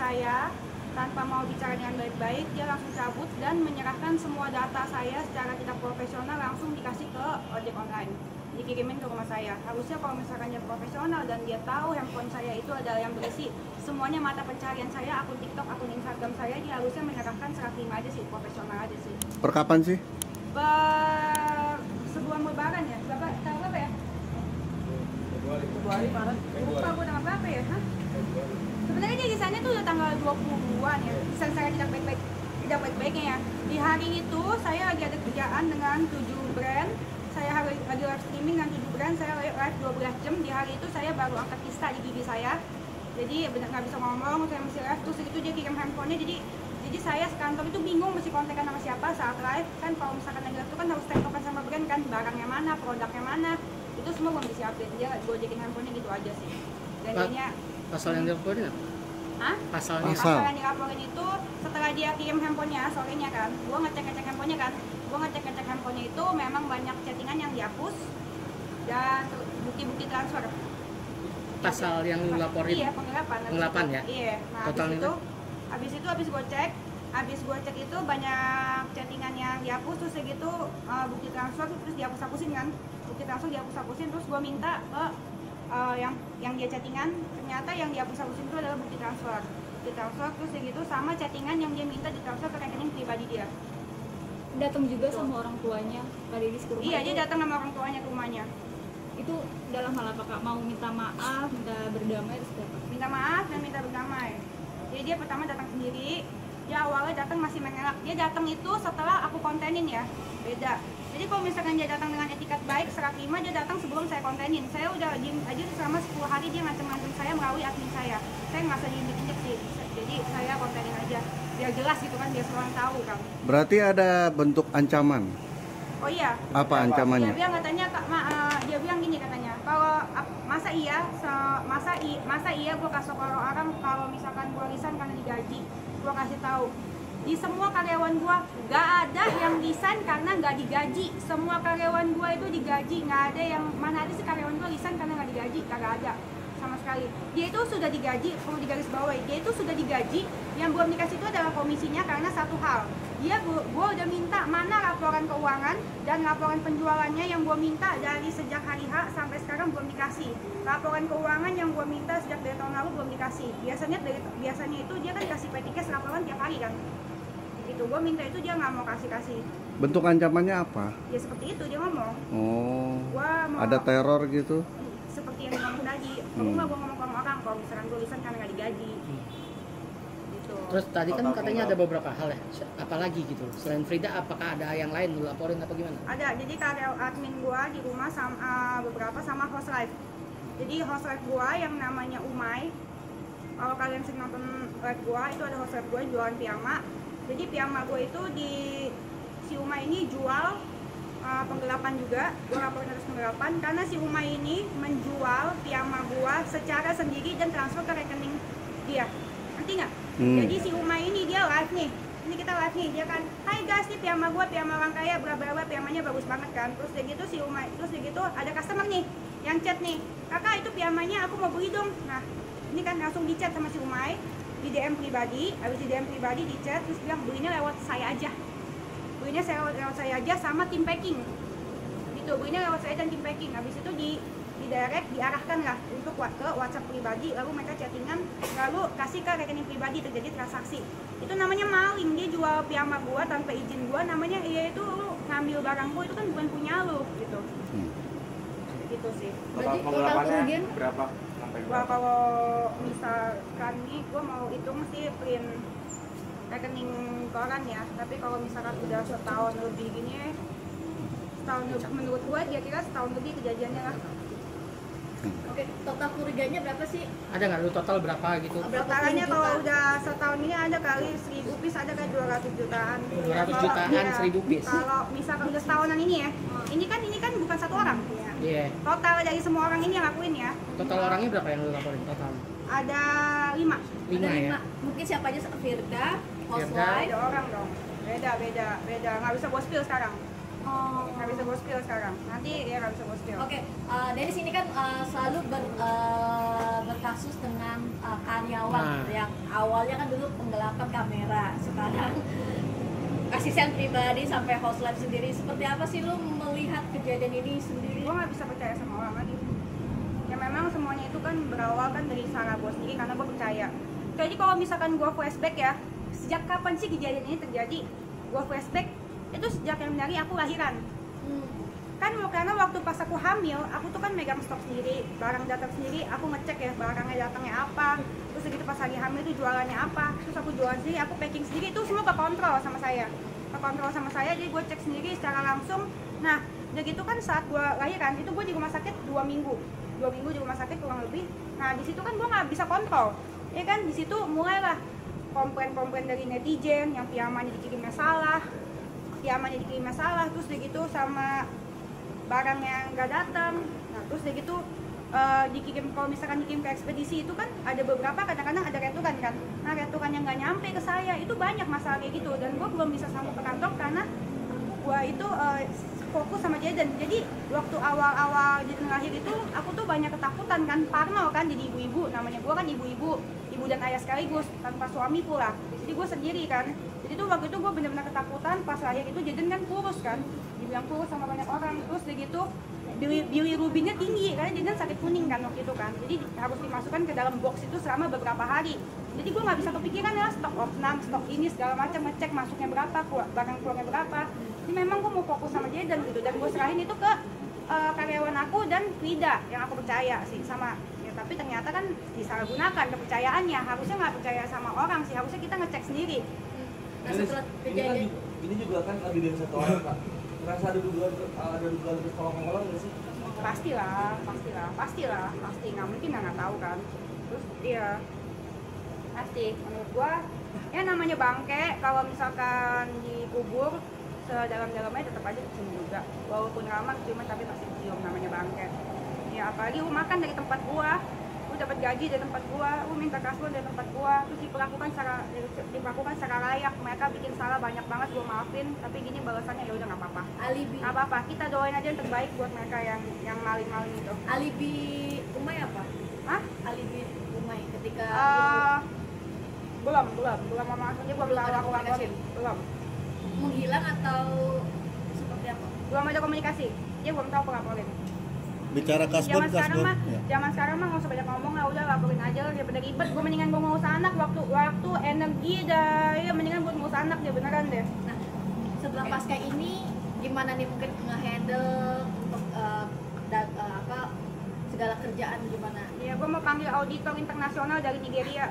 saya tanpa mau bicara dengan baik-baik, dia langsung cabut dan menyerahkan semua data saya secara tidak profesional langsung dikasih ke ojek online, dikirimin ke rumah saya. Harusnya kalau misalkan dia profesional dan dia tahu handphone saya itu adalah yang berisi semuanya mata pencarian saya, akun TikTok, akun Instagram saya, dia harusnya menyerahkan secara prima aja sih, profesional aja sih. Per kapan sih? Sebelum lebaran ya, tanggal berapa ya? Februari Maret. Lupa gue tanggal berapa ya? Hah? Sebenarnya dia desainnya tuh udah tanggal 20-an ya. Desain saya tidak baik-baiknya ya. Di hari itu saya lagi ada kerjaan dengan 7 brand. Saya lagi live streaming dengan 7 brand. Saya live 12 jam. Di hari itu saya baru angkat kista di gigi saya. Jadi benar nggak bisa ngomong, saya mesti live. Terus itu dia kirim handphonenya. Jadi saya sekantor itu bingung mesti kontekan sama siapa saat live. Kan kalau misalkan lagi live itu kan harus tektokan sama brand kan, barangnya mana, produknya mana. Itu semua belum disiapin. Dia gojekin handphonenya gitu aja sih. Dan jadinya Pasal yang dilaporin apa? Hah? Pasalnya? Pasal yang dilaporin itu setelah dia kirim handphonenya sorenya kan, gua ngecek handphonenya kan, handphonenya itu memang banyak chattingan yang dihapus dan bukti-bukti transfer. Pasal yang lu laporin? Iya, penggelapan ya? Iya. Nah, total habis gua cek itu banyak chattingan yang dihapus, terus gitu bukti transfer terus dihapus-hapusin kan, bukti transfer dihapus-hapusin, terus gua minta ke yang dia chattingan, ternyata yang dihapus-hapusin itu adalah bukti transfer terus gitu sama chattingan yang dia minta ditransfer ke rekening pribadi dia. Datang juga sama orang tuanya Kak Dedis ke rumah? Iya, dia datang sama orang tuanya ke rumahnya. Itu dalam hal apa Kak? Mau minta maaf, minta berdamai, terus apa? Minta maaf dan minta berdamai. Jadi dia pertama datang sendiri, dia awalnya datang masih mengelak. Dia datang itu setelah aku kontenin ya, beda. Jadi kalau misalkan dia datang dengan etikat baik, secara prima, dia datang sebelum saya kontenin. Saya udah diem aja selama 10 hari dia ngancem-ngancem saya melalui admin saya. Saya nggak usah diinjek-injek sih. Jadi saya kontenin aja, biar jelas gitu kan, biar semua orang tahu kan. Berarti ada bentuk ancaman? Oh iya. Apa ancamannya? Dia bilang katanya, dia bilang gini katanya, kalau masa iya gue kasih ke orang kalau misalkan gue resign karena digaji, gue kasih tahu. Di semua karyawan gua gak ada yang resign karena gak digaji. Semua karyawan gua itu digaji. Gak ada yang, mana ada sih karyawan gua resign karena gak digaji. Kagak ada sama sekali. Dia itu sudah digaji, perlu digaris bawahi. Dia itu sudah digaji. Yang belum dikasih itu adalah komisinya karena satu hal. Gua udah minta mana laporan keuangan dan laporan penjualannya yang gua minta dari sejak hari H sampai sekarang belum dikasih. Laporan keuangan yang gua minta sejak dari tahun lalu belum dikasih. Biasanya itu dia kan kasih PTKes laporan tiap hari kan. Itu gue minta itu dia nggak mau kasih. Bentuk ancamannya apa? Ya seperti itu dia ngomong. Oh. Mau, ada teror gitu? Seperti yang ngomong tadi. Gue ngomong ke orang kalau misalkan gue lisan karena nggak digaji. Gitu. Terus tadi kan katanya ada beberapa hal ya. Apalagi gitu. Selain Frida, apakah ada yang lain lu laporin atau gimana? Ada. Jadi karya admin gue di rumah sama beberapa sama host live. Jadi host live gue yang namanya Umay. Kalau kalian sering nonton live gue itu ada host live gue jualan piyama. Jadi piyama gue itu si Uma ini jual penggelapan juga, gue laporin atas penggelapan karena si Uma ini menjual piyama gue secara sendiri dan transfer ke rekening dia, ngerti nggak? Jadi si Uma ini dia live nih, ini kita live nih, dia kan, hai guys nih piyama gue, piyama orang kaya, bla piyamanya bagus banget kan, terus dia gitu si Uma, terus dia gitu ada customer nih yang chat nih, kakak itu piyamanya aku mau beli dong, nah ini kan langsung di chat sama si Umay. Di DM pribadi, habis di DM pribadi di chat terus bilang belinya lewat saya aja, lewat saya aja sama tim packing, gitu belinya lewat saya dan tim packing. Habis itu di direct diarahkan lah untuk ke WhatsApp pribadi, lalu mereka chattingan, lalu kasih ke rekening pribadi terjadi transaksi. Itu namanya maling, dia jual piyama gua tanpa izin gua, namanya iya itu lu ngambil barang gua itu kan bukan punya lu gitu. Gitu sih. Berarti total kerugian berapa? Gua kalau misalkan nih gua mau hitung sih print rekening koran ya, tapi kalau misalkan udah setahun lebih gini, menurut gua kira-kira setahun lebih kejadiannya lah. Oke, total kerugiannya berapa sih? Ada nggak lu total berapa gitu? Totalnya kalau udah setahun ini ada kali 1000 piece, ada kayak 200 jutaan. 200 jutaan, 1000 piece. Kalau misalkan udah setahunan ini ya, ini kan bukan satu orang. Iya. Total dari semua orang ini yang lakuin ya. Total orangnya berapa yang lu laporin total? Ada 5. 5 ya. Mungkin siapa aja? Firda, Firda. Beda orang dong. Beda. Nggak bisa gue spill sekarang. Oh. Nggak bisa gue spill sekarang. Nanti ya nggak bisa gue spill. Oke, dari sini kan selalu kasus dengan karyawan Nah. yang awalnya kan dulu penggelapan kamera, sekarang asisten pribadi sampai host live sendiri. Seperti apa sih lu melihat kejadian ini sendiri? Gue nggak bisa percaya sama orang lagi. Ya memang semuanya itu kan berawal kan dari salah gue sendiri karena gue percaya. Jadi kalau misalkan gue flashback ya, sejak kapan sih kejadian ini terjadi? Gue flashback itu sejak yang dari aku lahiran. Kan karena waktu pas aku hamil, aku tuh kan megang stok sendiri, barang datang sendiri, aku ngecek ya barangnya datangnya apa, terus begitu pas hari hamil itu jualannya apa, terus aku jualan sendiri, aku packing sendiri, itu semua kekontrol sama saya, jadi gue cek sendiri secara langsung. Nah udah gitu kan saat gue lahiran itu gue di rumah sakit 2 minggu di rumah sakit kurang lebih. Nah di situ kan gue nggak bisa kontrol, ya kan di situ mulailah komplain dari netizen yang piamannya dikirimnya salah, terus udah gitu sama barang yang nggak datang. Nah terus udah gitu dikirim, kalau misalkan dikirim ke ekspedisi itu kan ada beberapa kadang-kadang ada returan kan. Nah returan yang nggak nyampe ke saya itu banyak masalah kayak gitu, dan gue belum bisa sambung ke kantor karena gue itu fokus sama Jaden. Jadi waktu awal-awal Jaden lahir itu aku tuh banyak ketakutan kan, parno kan, jadi ibu-ibu, namanya gue kan ibu dan ayah sekaligus tanpa suami pula, jadi gue sendiri kan. Jadi tuh waktu itu gue benar-benar ketakutan pas lahir itu. Jaden kan kurus kan, dibilang kurus sama banyak orang, terus udah gitu bilirubinnya tinggi karena Jaden sakit kuning kan waktu itu kan, jadi harus dimasukkan ke dalam box itu selama beberapa hari. Jadi gue nggak bisa kepikiran ya stok opnam, stok ini segala macam, ngecek masuknya berapa, barang keluarnya berapa. Jadi memang gue mau fokus sama Jaden gitu, dan gue serahin itu ke karyawan aku dan Frida yang aku percaya sih sama ya. Tapi ternyata kan disalahgunakan kepercayaannya, harusnya nggak percaya sama orang sih, harusnya kita ngecek sendiri. Nah setelah kejadian ini juga kan lebih dari satu orang, Pak. Merasa ada dugaan kolong-kolong nggak sih? Pastilah, nggak mungkin nggak tahu kan. Terus iya pasti menurut gua ya namanya bangke, kalau misalkan dikubur sedalam-dalamnya tetap aja kecium juga, walaupun ramah cuma tapi pasti kecium, namanya bangke ya. Apalagi lu makan dari tempat gua, lu dapat gaji dari tempat gua, lu minta kasbon dari tempat gua, terus diperlakukan secara layak. Mereka bikin salah banyak banget, gua maafin, tapi gini balasannya ya udah nggak apa-apa, kita doain aja yang terbaik buat mereka yang maling-maling itu. alibi Umay apa? Hah? Alibi Umay ketika belum maksudnya belum Belum tahu ada aku komunikasi? belum menghilang atau seperti apa? ada komunikasi, dia belum tahu aku laporin. Bicara kasbon, Zaman sekarang mah nggak usah banyak ngomong lah, udah laporin aja ya, bener ribet. Gue mendingan gue ngurus anak, waktu energi ya mendingan buat ngurus anak ya, beneran deh. Nah setelah pasca ini gimana nih mungkin nge-handle untuk segala kerjaan gimana? Ya gue mau panggil auditor internasional dari Nigeria.